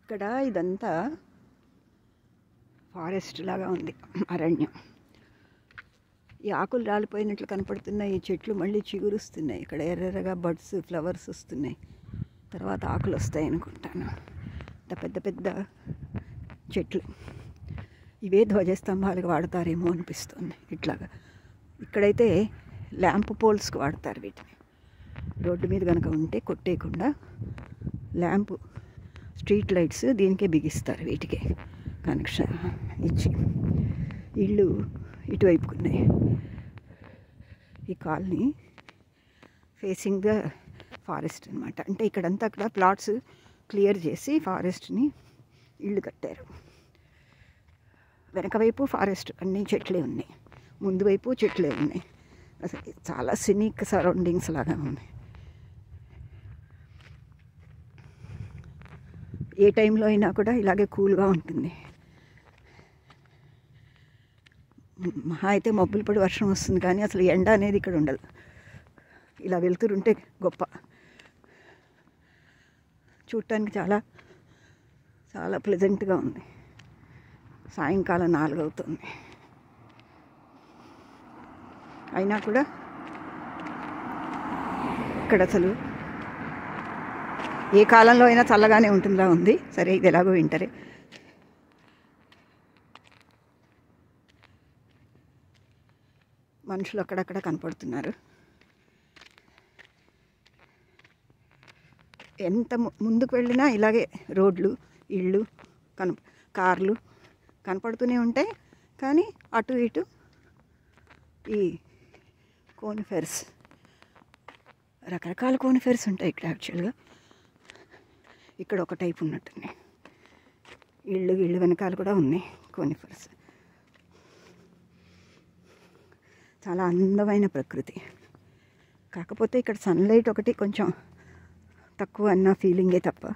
ఇక్కడ ఇదంతా ఫారెస్ట్ లాగా ఉంది, అరణ్యం. ఈ ఆకులు రాలిపోయినట్లు కనపడుతున్నాయి. ఈ చెట్లు మళ్ళీ చిగురుస్తున్నాయి. ఇక్కడ ఎర్రగా బడ్స్, ఫ్లవర్స్ వస్తున్నాయి. తర్వాత ఆకులు వస్తాయి అనుకుంటాను. పెద్ద పెద్ద చెట్లు. ఇవే ధ్వజస్తంభాలకు వాడతారేమో అనిపిస్తుంది. ఇట్లాగా ఇక్కడైతే ల్యాంప్ పోల్స్కి వాడతారు వీటిని. రోడ్డు మీద కనుక ఉంటే కొట్టేయకుండా ల్యాంప్, స్ట్రీట్ లైట్స్ దీనికే బిగిస్తారు. వీటికే కనెక్షన్ ఇచ్చి. ఇళ్ళు ఇటువైపుకున్నాయి. ఈ కాలనీ ఫేసింగ్ ద ఫారెస్ట్ అనమాట. అంటే ఇక్కడంతా అక్కడ ప్లాట్స్ క్లియర్ చేసి ఫారెస్ట్ని ఇళ్ళు కట్టారు. వెనక వైపు ఫారెస్ట్, అన్ని చెట్లే ఉన్నాయి. ముందు వైపు చెట్లే ఉన్నాయి. అసలు చాలా సినిక్ సరౌండింగ్స్ లాగా ఉంది. ఏ టైంలో అయినా కూడా ఇలాగే కూల్గా ఉంటుంది. మహా అయితే మబ్బులు పడి వర్షం వస్తుంది, కానీ అసలు ఎండ అనేది ఇక్కడ ఉండదు. ఇలా వెళ్తుంటే గొప్ప. చూడటానికి చాలా చాలా ప్లెజెంట్గా ఉంది. సాయంకాలం 4 అవుతుంది. అయినా కూడా ఇక్కడ అసలు ఏ కాలంలో అయినా చల్లగానే ఉంటుందా ఉంది. సరే, ఇది ఎలాగో వింటరే. మనుషులు అక్కడక్కడ కనపడుతున్నారు. ఎంత ముందుకు వెళ్ళినా ఇలాగే రోడ్లు, ఇళ్ళు, కార్లు కనపడుతూనే ఉంటాయి. కానీ అటు ఇటు ఈ కోనిఫెర్స్, రకరకాల కోనిఫెర్స్ ఉంటాయి ఇక్కడ. యాక్చువల్గా ఇక్కడ ఒక టైప్ ఉన్నట్టున్నాయి. ఇళ్ళు వెనకాల కూడా ఉన్నాయి కోనిఫెర్స్. చాలా అందమైన ప్రకృతి. కాకపోతే ఇక్కడ సన్లైట్ ఒకటి కొంచెం తక్కువ అన్న ఫీలింగే తప్ప,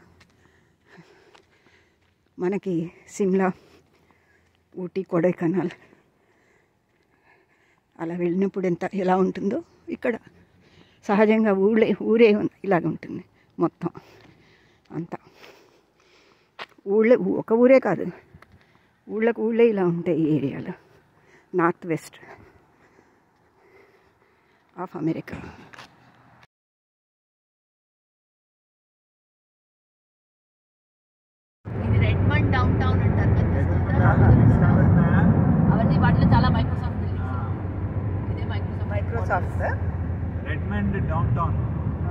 మనకి సిమ్లా, ఊటీ, కొడైకెనాల్ అలా వెళ్ళినప్పుడు ఎలా ఉంటుందో ఇక్కడ సహజంగా ఊరే ఇలాగ ఉంటుంది మొత్తం అంతా. ఒక ఊరే కాదు, ఊళ్ళే ఇలా ఉంటాయి ఈ ఏరియాలో. North west of America. ఇది రెడ్మండ్ డౌన్ టౌన్ అంటారు. అవన్నీ వాటిలో చాలా మైక్రోసాఫ్ట్ బిల్డింగ్స్. ఇదే Microsoft Redmond down town.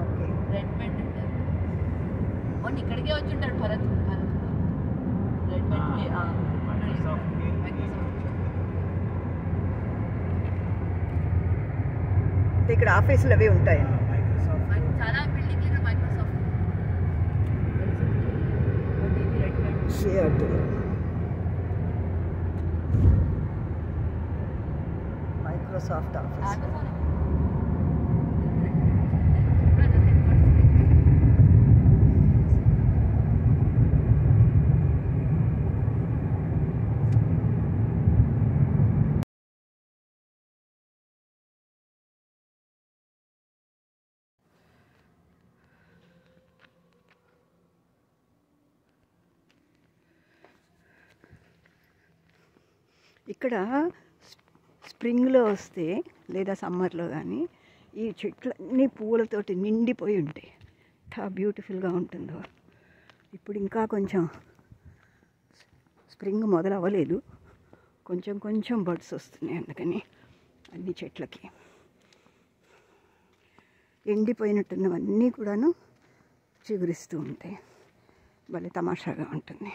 Okay, Redmond అంటారు. మొన్న ఇక్కడికే వచ్చి ఉంటాడు భరత్. రెడ్మండ్కి ఇక్కడ ఆఫీసులు అవి ఉంటాయి. చాలా బిల్డింగ్లు ఇక్కడ మైక్రోసాఫ్ట్. Microsoft office. ఇక్కడ స్ప్రింగ్లో వస్తే లేదా సమ్మర్లో కానీ ఈ చెట్లన్నీ పూలతోటి నిండిపోయి ఉంటాయి. ఎంత బ్యూటిఫుల్గా ఉంటుందో. ఇప్పుడు ఇంకా కొంచెం స్ప్రింగ్ మొదలవ్వలేదు, కొంచెం కొంచెం బర్డ్స్ వస్తున్నాయి. అందుకని అన్ని చెట్లకి ఎండిపోయినట్టున్నవన్నీ కూడాను చిగురిస్తూ ఉంటాయి. భలే తమాషాగా ఉంటుంది.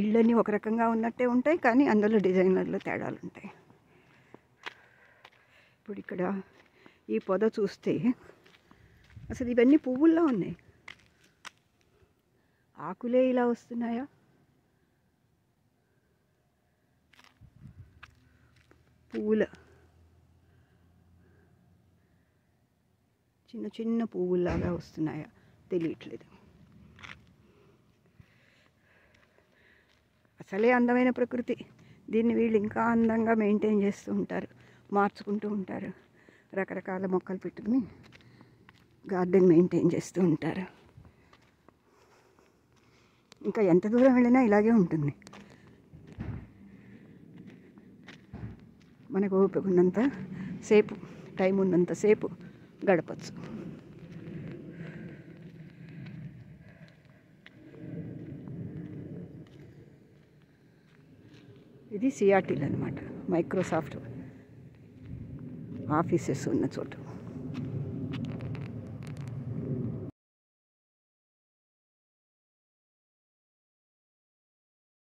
ఇళ్ళన్నీ ఒక రకంగా ఉన్నట్టే ఉంటాయి, కానీ అందులో డిజైనర్లో తేడాలు ఉంటాయి. ఇప్పుడు ఇక్కడ ఈ పొద చూస్తే అసలు ఇవన్నీ పువ్వుల్లో ఉన్నాయి. ఆకులే ఇలా వస్తున్నాయా? పువ్వుల చిన్న చిన్న పువ్వుల్లాగా వస్తున్నాయా తెలియట్లేదు. అసలే అందమైన ప్రకృతి. దీన్ని వీళ్ళు ఇంకా అందంగా మెయింటైన్ చేస్తూ ఉంటారు, మార్చుకుంటూ ఉంటారు. రకరకాల మొక్కలు పెట్టుకుని గార్డెన్ మెయింటైన్ చేస్తూ ఉంటారు. ఇంకా ఎంత దూరం వెళ్ళినా ఇలాగే ఉంటుంది. మనకు ఓపిక ఉన్నంత సేపు, టైం ఉన్నంత సేపు గడపచ్చు. ఇది సియాటిల్ అనమాట, మైక్రోసాఫ్ట్ ఆఫీసెస్ ఉన్న చోటు.